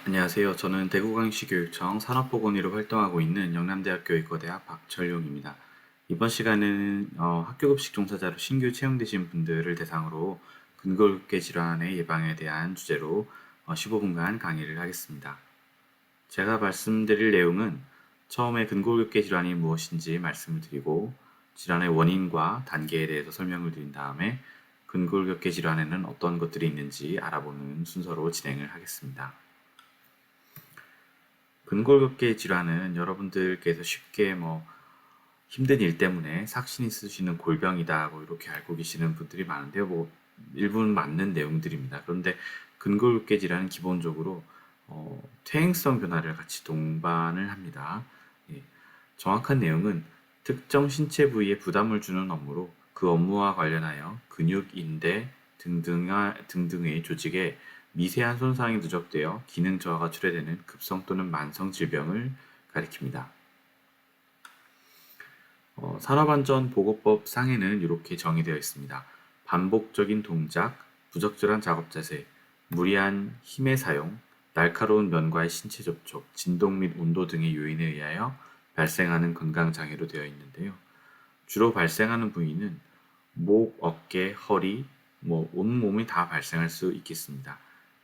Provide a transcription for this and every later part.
안녕하세요. 저는 대구광역시교육청 산업보건의로 활동하고 있는 영남대학교 의과대학 박철용입니다. 이번 시간에는 학교급식 종사자로 신규 채용되신 분들을 대상으로 근골격계 질환의 예방에 대한 주제로 15분간 강의를 하겠습니다. 제가 말씀드릴 내용은 처음에 근골격계 질환이 무엇인지 말씀을 드리고 질환의 원인과 단계에 대해서 설명을 드린 다음에 근골격계 질환에는 어떤 것들이 있는지 알아보는 순서로 진행을 하겠습니다. 근골격계 질환은 여러분들께서 쉽게 힘든 일 때문에 삭신이 쓰시는 골병이다 이렇게 알고 계시는 분들이 많은데요. 일부는 맞는 내용들입니다. 그런데 근골격계 질환은 기본적으로 퇴행성 변화를 같이 동반을 합니다. 예, 정확한 내용은 특정 신체 부위에 부담을 주는 업무로 그 업무와 관련하여 근육, 인대 등등의 조직에 미세한 손상이 누적되어 기능 저하가 초래되는 급성 또는 만성 질병을 가리킵니다. 산업안전보건법 상에는 이렇게 정의되어 있습니다. 반복적인 동작, 부적절한 작업 자세, 무리한 힘의 사용, 날카로운 면과의 신체 접촉, 진동 및 온도 등의 요인에 의하여 발생하는 건강장애로 되어 있는데요. 주로 발생하는 부위는 목, 어깨, 허리, 온몸이 다 발생할 수 있겠습니다.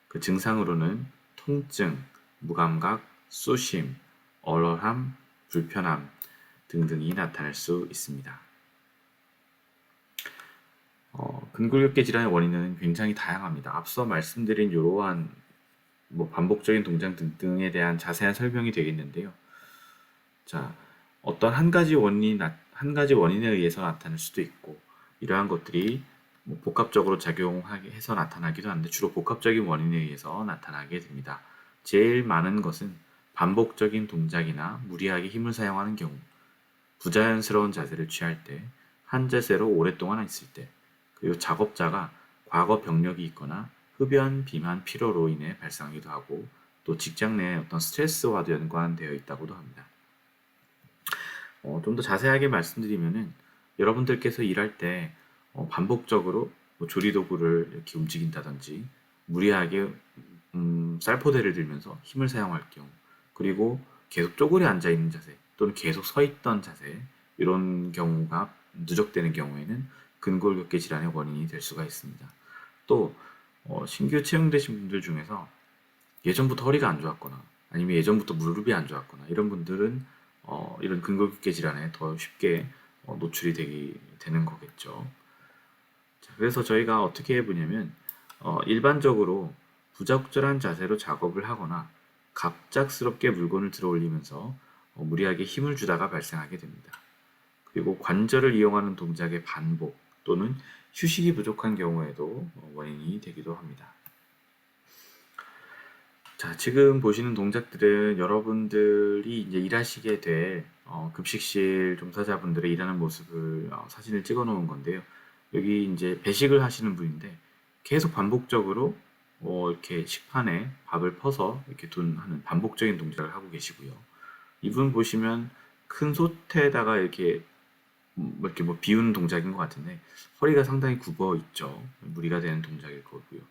그 증상으로는 통증, 무감각, 쑤심, 얼얼함, 불편함 등등이 나타날 수 있습니다. 근골격계 질환의 원인은 굉장히 다양합니다. 앞서 말씀드린 이러한 반복적인 동작 등등에 대한 자세한 설명이 되겠는데요. 자, 어떤 한 가지 원인에 의해서 나타날 수도 있고, 이러한 것들이 복합적으로 작용해서 나타나기도 하는데, 주로 복합적인 원인에 의해서 나타나게 됩니다. 제일 많은 것은 반복적인 동작이나 무리하게 힘을 사용하는 경우, 부자연스러운 자세를 취할 때, 한 자세로 오랫동안 있을 때, 그리고 작업자가 과거 병력이 있거나 흡연, 비만, 피로로 인해 발생하기도 하고, 또 직장 내 어떤 스트레스와도 연관되어 있다고도 합니다. 좀 더 자세하게 말씀드리면은 여러분들께서 일할 때 반복적으로 조리도구를 이렇게 움직인다든지 무리하게 쌀포대를 들면서 힘을 사용할 경우, 그리고 계속 쪼그려 앉아 있는 자세 또는 계속 서 있던 자세, 이런 경우가 누적되는 경우에는 근골격계 질환의 원인이 될 수가 있습니다. 또 신규 채용되신 분들 중에서 예전부터 허리가 안 좋았거나 아니면 예전부터 무릎이 안 좋았거나 이런 분들은 이런 근골격계 질환에 더 쉽게 노출이 되는 거겠죠. 자, 그래서 저희가 어떻게 해보냐면 일반적으로 부적절한 자세로 작업을 하거나 갑작스럽게 물건을 들어 올리면서 무리하게 힘을 주다가 발생하게 됩니다. 그리고 관절을 이용하는 동작의 반복 또는 휴식이 부족한 경우에도 원인이 되기도 합니다. 자, 지금 보시는 동작들은 여러분들이 이제 일하시게 될 급식실 종사자분들의 일하는 모습을 사진을 찍어 놓은 건데요. 여기 이제 배식을 하시는 분인데 계속 반복적으로 이렇게 식판에 밥을 퍼서 이렇게 하는 반복적인 동작을 하고 계시고요. 이분 보시면 큰 솥에다가 이렇게 비우는 동작인 것 같은데 허리가 상당히 굽어 있죠. 무리가 되는 동작일 거고요.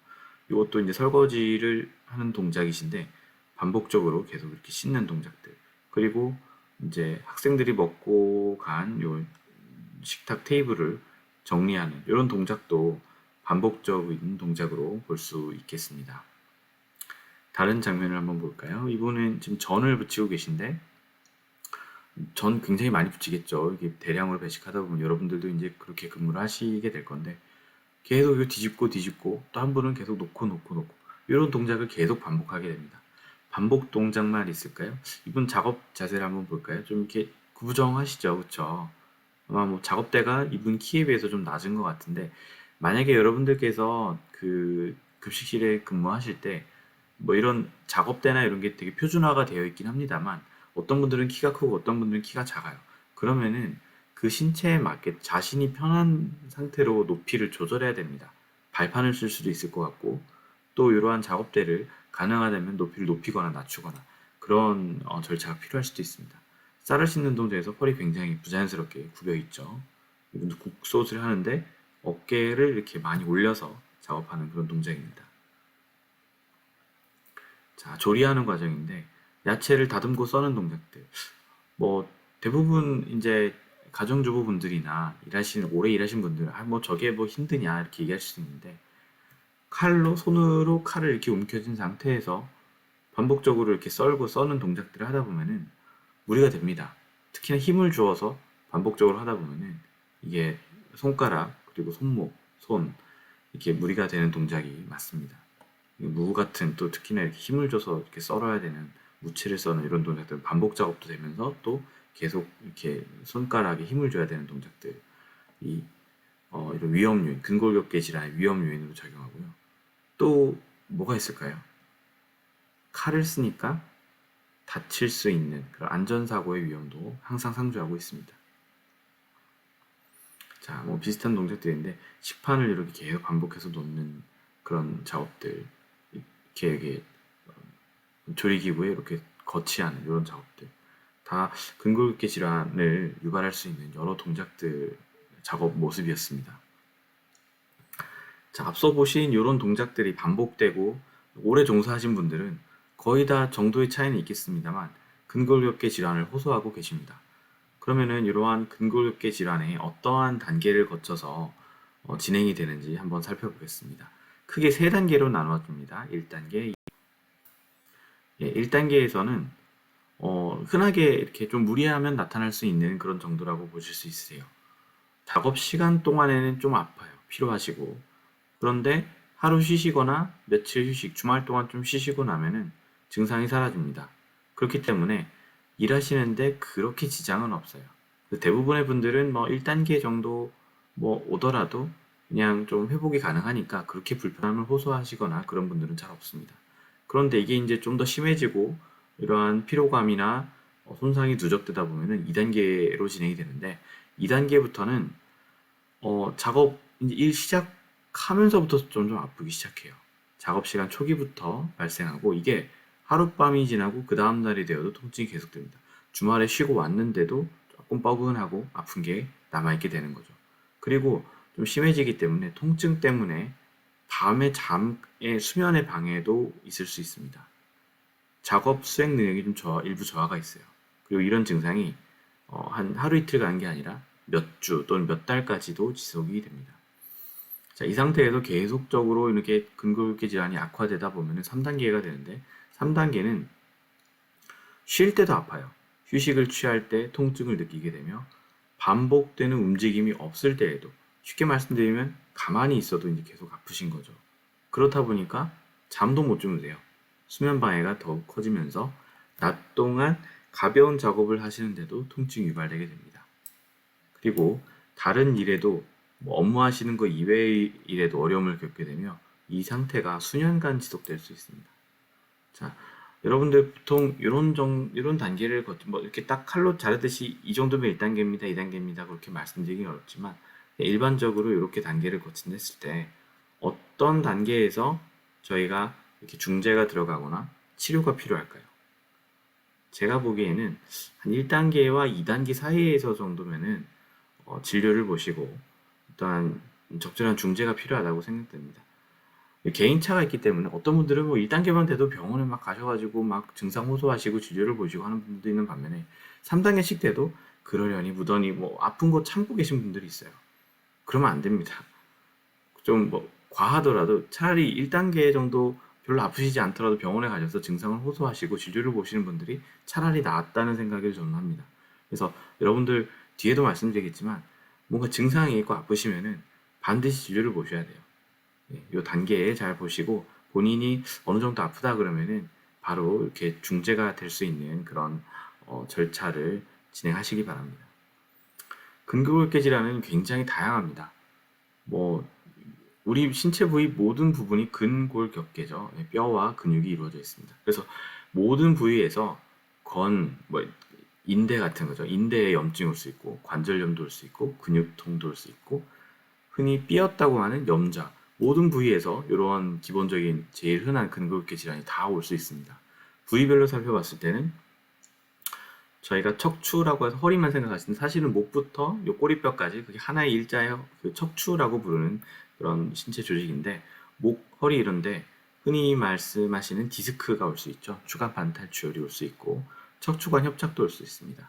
이것도 이제 설거지를 하는 동작이신데 반복적으로 계속 이렇게 씻는 동작들, 그리고 이제 학생들이 먹고 간 요 식탁 테이블을 정리하는 이런 동작도 반복적인 동작으로 볼 수 있겠습니다. 다른 장면을 한번 볼까요? 이분은 지금 전을 부치고 계신데 전 굉장히 많이 붙이겠죠. 이게 대량으로 배식하다 보면 여러분들도 이제 그렇게 근무를 하시게 될 건데 계속 이거 뒤집고 또 한 분은 계속 놓고 이런 동작을 계속 반복하게 됩니다. 반복 동작만 있을까요? 이분 작업 자세를 한번 볼까요? 좀 이렇게 구부정하시죠, 그렇죠? 아마 작업대가 이분 키에 비해서 좀 낮은 것 같은데 만약에 여러분들께서 그 급식실에 근무하실 때 이런 작업대나 이런 게 되게 표준화가 되어 있긴 합니다만 어떤 분들은 키가 크고 어떤 분들은 키가 작아요. 그러면은 그 신체에 맞게 자신이 편한 상태로 높이를 조절해야 됩니다. 발판을 쓸 수도 있을 것 같고 또 이러한 작업대를 가능하다면 높이를 높이거나 낮추거나 그런 절차가 필요할 수도 있습니다. 쌀을 씻는 동작에서 펄이 굉장히 부자연스럽게 굽어 있죠. 이분도 국솥을 하는데 어깨를 이렇게 많이 올려서 작업하는 그런 동작입니다. 자, 조리하는 과정인데 야채를 다듬고 써는 동작들. 뭐 대부분 이제 가정주부분들이나 오래 일하신 분들, 뭐 저게 뭐 힘드냐 이렇게 얘기할 수 있는데 손으로 칼을 이렇게 움켜쥔 상태에서 반복적으로 이렇게 썰고 써는 동작들을 하다 보면은 무리가 됩니다. 특히나 힘을 주어서 반복적으로 하다 보면은 이게 손가락 그리고 손목, 손 이렇게 무리가 되는 동작이 맞습니다. 무 같은 또 특히나 이렇게 힘을 줘서 이렇게 썰어야 되는 무채를 써는 이런 동작들은 반복 작업도 되면서 또 계속 이렇게 손가락에 힘을 줘야 되는 동작들이 이런 위험 요인, 근골격계 질환의 위험 요인으로 작용하고요. 또 뭐가 있을까요? 칼을 쓰니까 다칠 수 있는 그런 안전사고의 위험도 항상 상주하고 있습니다. 자, 뭐 비슷한 동작들인데 식판을 이렇게 계속 반복해서 놓는 그런 작업들, 이렇게 조리기구에 이렇게 거치하는 이런 작업들, 다 근골격계 질환을 유발할 수 있는 여러 동작들 작업 모습이었습니다. 자, 앞서 보신 이런 동작들이 반복되고 오래 종사하신 분들은 거의 다 정도의 차이는 있겠습니다만 근골격계 질환을 호소하고 계십니다. 그러면은 이러한 근골격계 질환의 어떠한 단계를 거쳐서 진행이 되는지 한번 살펴보겠습니다. 크게 세 단계로 나눠집니다. 1단계. 예, 1단계에서는 흔하게 이렇게 좀 무리하면 나타날 수 있는 그런 정도라고 보실 수 있으세요. 작업 시간 동안에는 좀 아파요. 피로하시고. 그런데 하루 쉬시거나 며칠 휴식, 주말 동안 좀 쉬시고 나면은 증상이 사라집니다. 그렇기 때문에 일하시는데 그렇게 지장은 없어요. 대부분의 분들은 뭐 1단계 정도 뭐 오더라도 그냥 좀 회복이 가능하니까 그렇게 불편함을 호소하시거나 그런 분들은 잘 없습니다. 그런데 이게 이제 좀 더 심해지고 이러한 피로감이나 손상이 누적되다 보면은 2단계로 진행이 되는데 2단계부터는 작업 이제 일 시작하면서부터 점점 아프기 시작해요. 작업 시간 초기부터 발생하고 이게 하룻밤이 지나고 그 다음 날이 되어도 통증이 계속됩니다. 주말에 쉬고 왔는데도 조금 뻐근하고 아픈 게 남아있게 되는 거죠. 그리고 좀 심해지기 때문에 통증 때문에 밤에 잠에 수면의 방해도 있을 수 있습니다. 작업 수행 능력이 좀 일부 저하가 있어요. 그리고 이런 증상이 한 하루 이틀 가는 게 아니라 몇 주 또는 몇 달까지도 지속이 됩니다. 자, 이 상태에서 계속적으로 이렇게 근골격계 질환이 악화되다 보면 3단계가 되는데 3단계는 쉴 때도 아파요. 휴식을 취할 때 통증을 느끼게 되며 반복되는 움직임이 없을 때에도 쉽게 말씀드리면 가만히 있어도 이제 계속 아프신 거죠. 그렇다 보니까 잠도 못 주무세요. 수면 방해가 더욱 커지면서 낮 동안 가벼운 작업을 하시는데도 통증이 유발되게 됩니다. 그리고 다른 일에도 뭐 업무하시는 거 이외의 일에도 어려움을 겪게 되며 이 상태가 수년간 지속될 수 있습니다. 자, 여러분들 보통 이런 단계를 뭐 이렇게 딱 칼로 자르듯이 이 정도면 1단계입니다, 2단계입니다 그렇게 말씀드리긴 어렵지만 일반적으로 이렇게 단계를 거친했을 때 어떤 단계에서 저희가 이렇게 중재가 들어가거나 치료가 필요할까요? 제가 보기에는 한 1단계와 2단계 사이에서 정도면은 진료를 보시고 일단 적절한 중재가 필요하다고 생각됩니다. 개인차가 있기 때문에 어떤 분들은 뭐 1단계만 돼도 병원에 막 가셔가지고 막 증상 호소하시고 진료를 보시고 하는 분도 있는 반면에 3단계씩 돼도 그러려니 무더니 뭐 아픈 거 참고 계신 분들이 있어요. 그러면 안 됩니다. 좀 뭐 과하더라도 차라리 1단계 정도 별로 아프시지 않더라도 병원에 가셔서 증상을 호소하시고 진료를 보시는 분들이 차라리 낫다는 생각을 저는 합니다. 그래서 여러분들 뒤에도 말씀드리겠지만 뭔가 증상이 있고 아프시면은 반드시 진료를 보셔야 돼요. 이 단계에 잘 보시고 본인이 어느 정도 아프다 그러면은 바로 이렇게 중재가 될 수 있는 그런 절차를 진행하시기 바랍니다. 근골격계 질환은 굉장히 다양합니다. 뭐 우리 신체 부위 모든 부분이 근골격계죠. 뼈와 근육이 이루어져 있습니다. 그래서 모든 부위에서 뭐 인대 같은 거죠. 인대에 염증이 올 수 있고 관절염도 올 수 있고 근육통도 올 수 있고 흔히 삐었다고 하는 염좌 모든 부위에서 이러한 기본적인 제일 흔한 근골격계 질환이 다 올 수 있습니다. 부위별로 살펴봤을 때는 저희가 척추라고 해서 허리만 생각하시는 사실은 목부터 요 꼬리뼈까지 그게 하나의 일자의 그 척추라고 부르는 그런 신체 조직인데 목, 허리 이런데 흔히 말씀하시는 디스크가 올 수 있죠. 추간 반탈출혈이 올 수 있고 척추관 협착도 올 수 있습니다.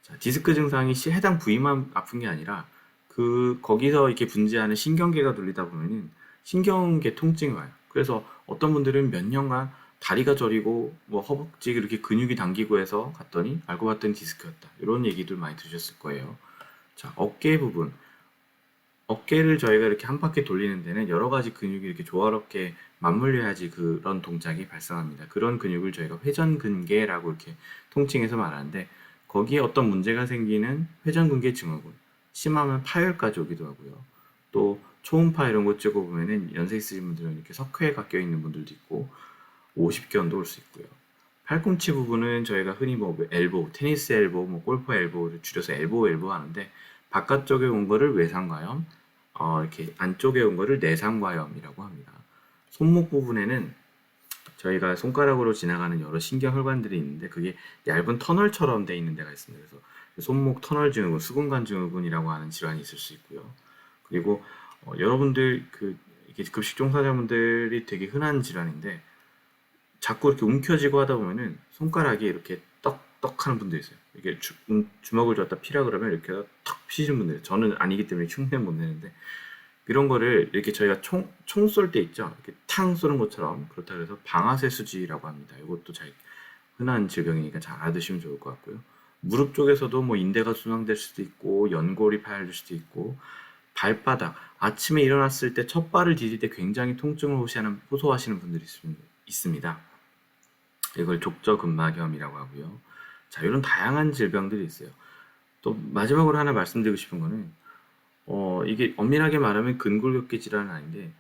자, 디스크 증상이 해당 부위만 아픈 게 아니라 거기서 이렇게 분지하는 신경계가 돌리다 보면은 신경계 통증이 와요. 그래서 어떤 분들은 몇 년간 다리가 저리고 뭐 허벅지 이렇게 근육이 당기고 해서 갔더니 알고 봤더니 디스크였다. 이런 얘기들 많이 들으셨을 거예요. 자, 어깨 부분. 어깨를 저희가 이렇게 한 바퀴 돌리는 데는 여러 가지 근육이 이렇게 조화롭게 맞물려야지 그런 동작이 발생합니다. 그런 근육을 저희가 회전근개라고 이렇게 통칭해서 말하는데 거기에 어떤 문제가 생기는 회전근개 증후군, 심하면 파열까지 오기도 하고요. 또 초음파 이런 거 찍어보면은 연세 있으신 분들은 이렇게 석회가 껴있는 분들도 있고 50견도 올 수 있고요. 팔꿈치 부분은 저희가 흔히 뭐 엘보, 테니스 엘보, 뭐 골프 엘보를 줄여서 엘보 하는데 바깥쪽에 온 거를 외상과염, 이렇게 안쪽에 온 거를 내상과염이라고 합니다. 손목 부분에는 저희가 손가락으로 지나가는 여러 신경혈관들이 있는데 그게 얇은 터널처럼 돼 있는 데가 있습니다. 그래서 손목 터널 증후군, 수근관 증후군이라고 하는 질환이 있을 수 있고요. 그리고 여러분들 이게 급식 종사자분들이 되게 흔한 질환인데 자꾸 이렇게 움켜쥐고 하다 보면은 손가락이 이렇게 떡떡 하는 분들이 있어요. 이게 주먹을 쥐었다 피라 그러면 이렇게 턱 피시는 분들. 저는 아니기 때문에 흉내 못 내는데 이런 거를 이렇게 저희가 총 쏠 때 있죠. 이렇게 탕 쏘는 것처럼 그렇다 그래서 방아쇠 수지라고 합니다. 이것도 잘 흔한 질병이니까 잘 알아두시면 좋을 것 같고요. 무릎 쪽에서도 뭐 인대가 손상될 수도 있고 연골이 파열될 수도 있고 발바닥 아침에 일어났을 때 첫 발을 디딜 때 굉장히 통증을 호소하시는 분들이 있습니다. 이걸 족저근막염이라고 하고요. 자, 이런 다양한 질병들이 있어요. 또 마지막으로 하나 말씀드리고 싶은 거는 이게 엄밀하게 말하면 근골격계 질환은 아닌데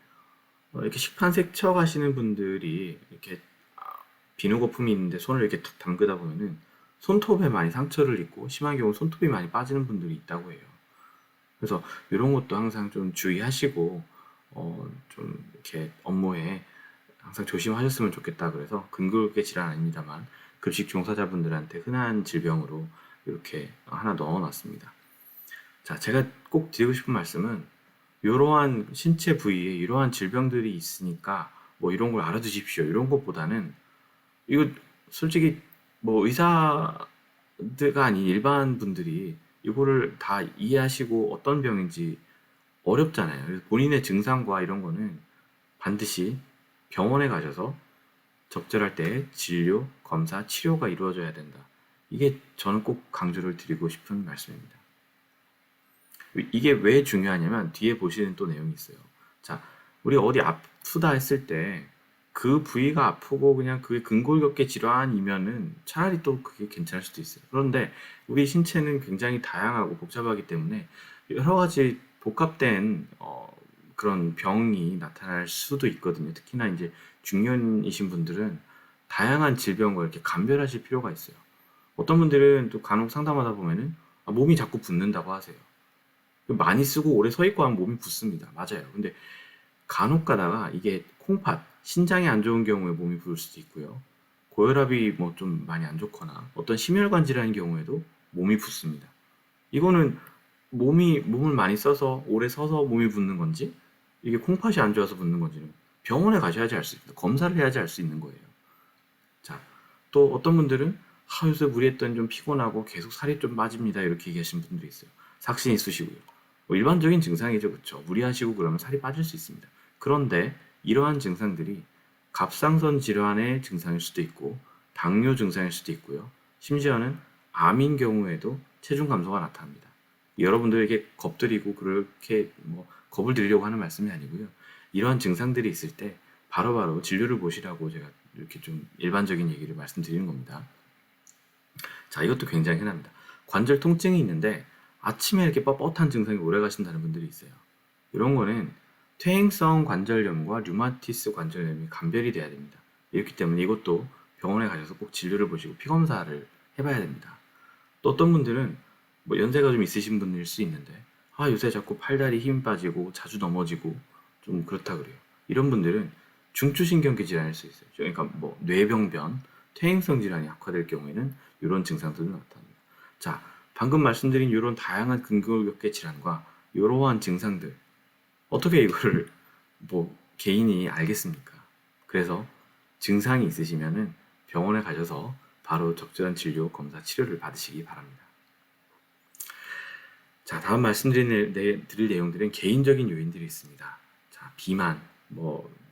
이렇게 식판 세척하시는 분들이 이렇게 비누 거품이 있는데 손을 이렇게 탁 담그다 보면은 손톱에 많이 상처를 입고 심한 경우 손톱이 많이 빠지는 분들이 있다고 해요. 그래서 이런 것도 항상 좀 주의하시고 좀 이렇게 업무에 항상 조심하셨으면 좋겠다 그래서 근골격계 질환 아닙니다만 급식 종사자분들한테 흔한 질병으로 이렇게 하나 넣어놨습니다. 자, 제가 꼭 드리고 싶은 말씀은 이러한 신체 부위에 이러한 질병들이 있으니까 뭐 이런 걸 알아두십시오. 이런 것보다는 이거 솔직히 뭐 의사가 아닌 일반 분들이 이거를 다 이해하시고 어떤 병인지 어렵잖아요. 그래서 본인의 증상과 이런 거는 반드시 병원에 가셔서 적절할 때 진료, 검사, 치료가 이루어져야 된다. 이게 저는 꼭 강조를 드리고 싶은 말씀입니다. 이게 왜 중요하냐면 뒤에 보시는 또 내용이 있어요. 자, 우리 어디 아프다 했을 때 그 부위가 아프고 그냥 그게 근골격계 질환이면은 차라리 또 그게 괜찮을 수도 있어요. 그런데 우리 신체는 굉장히 다양하고 복잡하기 때문에 여러 가지 복합된 그런 병이 나타날 수도 있거든요. 특히나 이제 중년이신 분들은 다양한 질병과 이렇게 감별하실 필요가 있어요. 어떤 분들은 또 간혹 상담하다 보면은 몸이 자꾸 붓는다고 하세요. 많이 쓰고 오래 서 있고 하면 몸이 붓습니다. 맞아요. 근데 간혹 가다가 이게 콩팥, 신장이 안 좋은 경우에 몸이 부을 수도 있고요. 고혈압이 뭐 좀 많이 안 좋거나 어떤 심혈관 질환인 경우에도 몸이 붓습니다. 이거는 몸을 많이 써서 오래 서서 몸이 붓는 건지 이게 콩팥이 안 좋아서 붓는 건지는 병원에 가셔야지 알 수 있다. 검사를 해야지 알 수 있는 거예요. 자, 또 어떤 분들은 요새 무리했더니 좀 피곤하고 계속 살이 좀 빠집니다. 이렇게 얘기하시는 분들이 있어요. 삭신 있으시고요. 뭐 일반적인 증상이죠. 그렇죠? 무리하시고 그러면 살이 빠질 수 있습니다. 그런데 이러한 증상들이 갑상선 질환의 증상일 수도 있고 당뇨 증상일 수도 있고요. 심지어는 암인 경우에도 체중 감소가 나타납니다. 여러분들에게 겁드리고 그렇게 뭐 겁을 드리려고 하는 말씀이 아니고요. 이러한 증상들이 있을 때 바로바로 진료를 보시라고 제가 이렇게 좀 일반적인 얘기를 말씀드리는 겁니다. 자, 이것도 굉장히 흔합니다. 관절 통증이 있는데 아침에 이렇게 뻣뻣한 증상이 오래 가신다는 분들이 있어요. 이런 거는 퇴행성 관절염과 류마티스 관절염이 감별이 돼야 됩니다. 이렇기 때문에 이것도 병원에 가셔서 꼭 진료를 보시고 피검사를 해봐야 됩니다. 또 어떤 분들은 뭐 연세가 좀 있으신 분일 수 있는데 요새 자꾸 팔다리 힘 빠지고 자주 넘어지고 좀 그렇다 그래요. 이런 분들은 중추신경계 질환일 수 있어요. 그러니까 뭐 뇌병변, 퇴행성 질환이 악화될 경우에는 이런 증상들이 나타납니다. 자, 방금 말씀드린 이런 다양한 근골격계 질환과 이러한 증상들 어떻게 이거를 뭐 개인이 알겠습니까? 그래서 증상이 있으시면은 병원에 가셔서 바로 적절한 진료, 검사, 치료를 받으시기 바랍니다. 자, 다음 드릴 내용들은 개인적인 요인들이 있습니다. 자, 비만,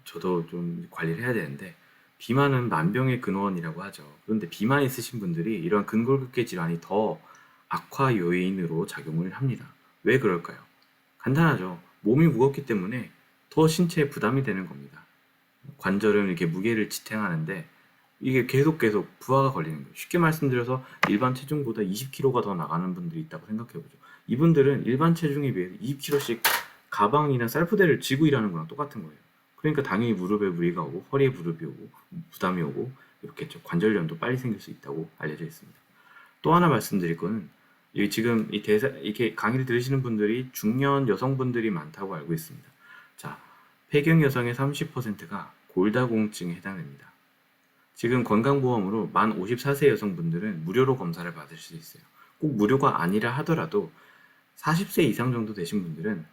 저도 좀 관리를 해야 되는데, 비만은 만병의 근원이라고 하죠. 그런데 비만 있으신 분들이 이러한 근골격계 질환이 더 악화 요인으로 작용을 합니다. 왜 그럴까요? 간단하죠. 몸이 무겁기 때문에 더 신체에 부담이 되는 겁니다. 관절은 이렇게 무게를 지탱하는데 이게 계속 부하가 걸리는 거예요. 쉽게 말씀드려서 일반 체중보다 20kg가 더 나가는 분들이 있다고 생각해보죠. 이분들은 일반 체중에 비해서 20kg씩 가방이나 쌀포대를 쥐고 일하는 거랑 똑같은 거예요. 그러니까 당연히 무릎에 무리가 오고 허리에 무릎이 오고 부담이 오고 이렇게 관절염도 빨리 생길 수 있다고 알려져 있습니다. 또 하나 말씀드릴 거는 지금 이렇게 강의를 들으시는 분들이 중년 여성분들이 많다고 알고 있습니다. 자, 폐경 여성의 30%가 골다공증에 해당됩니다. 지금 건강보험으로 만 54세 여성분들은 무료로 검사를 받을 수 있어요. 꼭 무료가 아니라 하더라도 40세 이상 정도 되신 분들은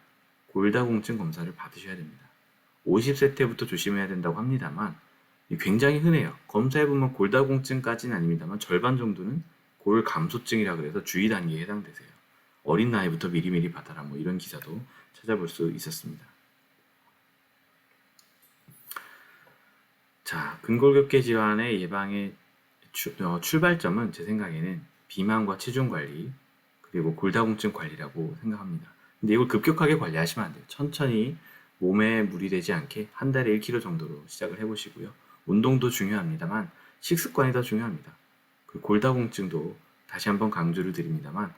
골다공증 검사를 받으셔야 됩니다. 50세 때부터 조심해야 된다고 합니다만 굉장히 흔해요. 검사해보면 골다공증까지는 아닙니다만 절반 정도는 골감소증이라 그래서 주의 단계에 해당되세요. 어린 나이부터 미리미리 받아라 이런 기사도 찾아볼 수 있었습니다. 자, 근골격계 질환의 예방의 출발점은 제 생각에는 비만과 체중 관리 그리고 골다공증 관리라고 생각합니다. 근데 이걸 급격하게 관리하시면 안 돼요. 천천히 몸에 무리되지 않게 한 달에 1kg 정도로 시작을 해보시고요. 운동도 중요합니다만 식습관이 더 중요합니다. 그 골다공증도 다시 한번 강조를 드립니다만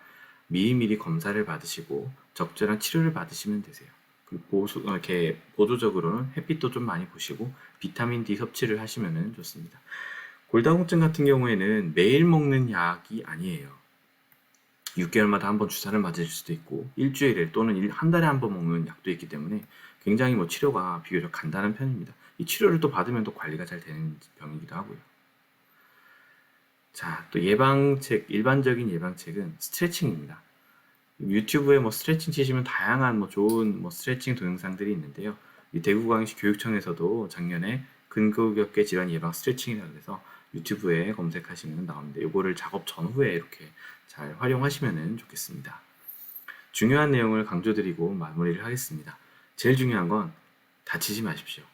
미리미리 검사를 받으시고 적절한 치료를 받으시면 되세요. 이렇게 보조적으로는 햇빛도 좀 많이 보시고 비타민 D 섭취를 하시면 좋습니다. 골다공증 같은 경우에는 매일 먹는 약이 아니에요. 6개월마다 한 번 주사를 맞으실 수도 있고 일주일에 또는 한 달에 한 번 먹는 약도 있기 때문에 굉장히 치료가 비교적 간단한 편입니다. 이 치료를 또 받으면 또 관리가 잘 되는 병이기도 하고요. 자, 또 일반적인 예방책은 스트레칭입니다. 유튜브에 스트레칭 치시면 다양한 좋은 스트레칭 동영상들이 있는데요. 이 대구광역시 교육청에서도 작년에 근골격계 질환 예방 스트레칭이라고 해서 유튜브에 검색하시면 나옵니다. 이거를 작업 전후에 이렇게 잘 활용하시면 좋겠습니다. 중요한 내용을 강조드리고 마무리를 하겠습니다. 제일 중요한 건 다치지 마십시오.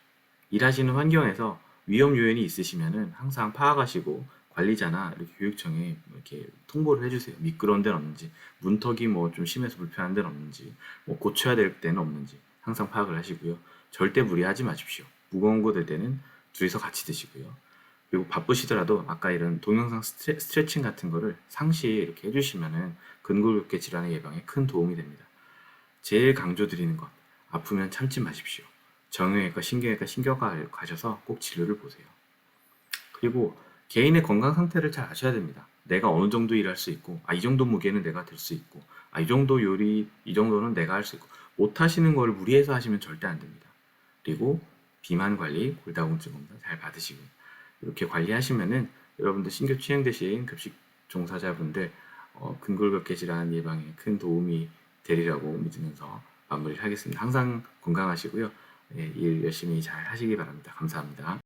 일하시는 환경에서 위험 요인이 있으시면 항상 파악하시고 관리자나 이렇게 교육청에 이렇게 통보를 해주세요. 미끄러운 데는 없는지, 문턱이 좀 심해서 불편한 데는 없는지, 고쳐야 될 데는 없는지 항상 파악을 하시고요. 절대 무리하지 마십시오. 무거운 거 될 때는 둘이서 같이 드시고요. 그리고 바쁘시더라도 아까 이런 동영상 스트레칭 같은 거를 상시 이렇게 해주시면은 근골격계 질환의 예방에 큰 도움이 됩니다. 제일 강조드리는 것, 아프면 참지 마십시오. 정형외과, 신경외과, 신경과 가셔서 꼭 진료를 보세요. 그리고 개인의 건강 상태를 잘 아셔야 됩니다. 내가 어느 정도 일할 수 있고, 이 정도 무게는 내가 들 수 있고, 이 정도 요리, 이 정도는 내가 할 수 있고, 못 하시는 걸 무리해서 하시면 절대 안 됩니다. 그리고 비만 관리, 골다공증 검사 잘 받으시고, 이렇게 관리하시면은 여러분들 신규 취행되신 급식 종사자분들 근골격계 질환 예방에 큰 도움이 되리라고 믿으면서 마무리를 하겠습니다. 항상 건강하시고요. 일 열심히 잘 하시기 바랍니다. 감사합니다.